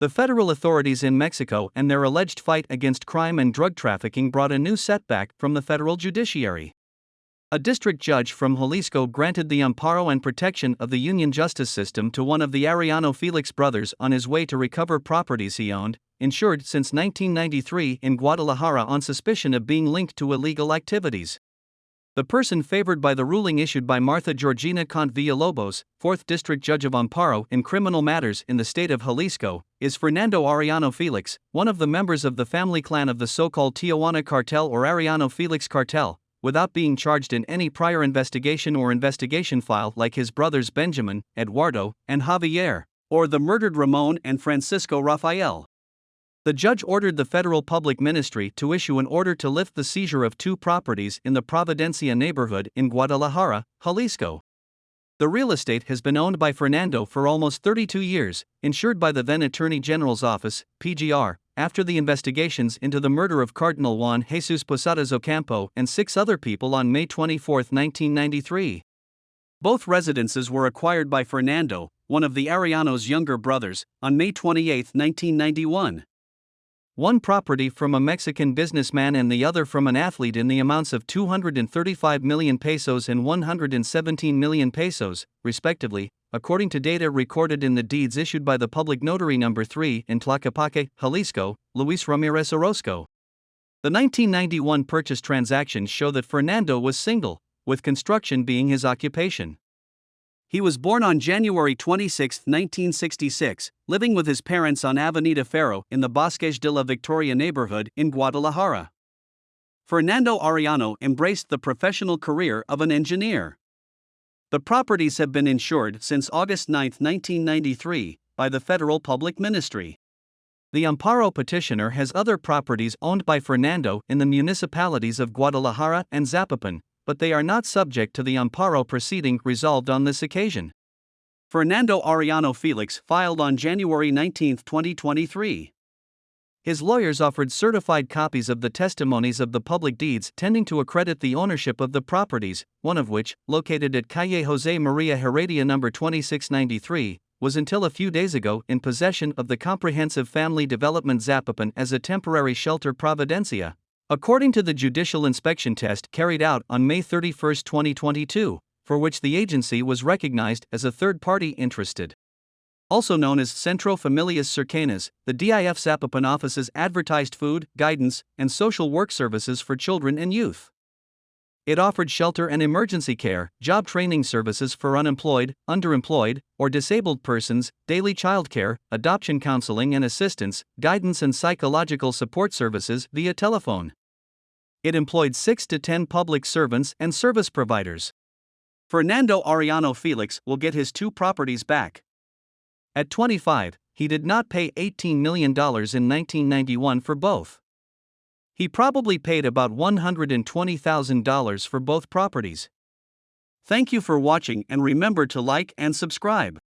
The federal authorities in Mexico and their alleged fight against crime and drug trafficking brought a new setback from the federal judiciary. A district judge from Jalisco granted the amparo and protection of the union justice system to one of the Arellano Félix brothers on his way to recover properties he owned, insured since 1993 in Guadalajara on suspicion of being linked to illegal activities. The person favored by the ruling issued by Martha Georgina Cont Villalobos, 4th District Judge of Amparo in criminal matters in the state of Jalisco, is Fernando Arellano Félix, one of the members of the family clan of the so-called Tijuana cartel or Arellano Félix cartel, without being charged in any prior investigation or investigation file like his brothers Benjamin, Eduardo, and Javier, or the murdered Ramon and Francisco Rafael. The judge ordered the federal public ministry to issue an order to lift the seizure of 2 properties in the Providencia neighborhood in Guadalajara, Jalisco. The real estate has been owned by Fernando for almost 32 years, insured by the then Attorney General's Office, PGR, after the investigations into the murder of Cardinal Juan Jesus Posadas Ocampo and 6 other people on May 24, 1993. Both residences were acquired by Fernando, one of the Arellano's younger brothers, on May 28, 1991. One property from a Mexican businessman and the other from an athlete in the amounts of 235 million pesos and 117 million pesos, respectively, according to data recorded in the deeds issued by the Public Notary No. 3 in Tlaquepaque, Jalisco, Luis Ramirez Orozco. The 1991 purchase transactions show that Fernando was single, with construction being his occupation. He was born on January 26, 1966, living with his parents on Avenida Ferro in the Bosques de la Victoria neighborhood in Guadalajara. Fernando Arellano embraced the professional career of an engineer. The properties have been insured since August 9, 1993, by the federal public ministry. The amparo petitioner has other properties owned by Fernando in the municipalities of Guadalajara and Zapopan, but they are not subject to the amparo proceeding resolved on this occasion. Fernando Arellano Félix filed on January 19, 2023. His lawyers offered certified copies of the testimonies of the public deeds tending to accredit the ownership of the properties, one of which, located at Calle Jose Maria Heredia No. 2693, was until a few days ago in possession of the Comprehensive Family Development Zapopan as a temporary shelter Providencia, according to the judicial inspection test carried out on May 31, 2022, for which the agency was recognized as a third party interested. Also known as Centro Familias Cercanas, the DIF Zapopan offices advertised food, guidance, and social work services for children and youth. It offered shelter and emergency care, job training services for unemployed, underemployed, or disabled persons, daily childcare, adoption counseling and assistance, guidance and psychological support services via telephone. It employed 6 to 10 public servants and service providers. Fernando Arellano Félix will get his 2 properties back. At 25, he did not pay $18 million in 1991 for both. He probably paid about $120,000 for both properties. Thank you for watching and remember to like and subscribe.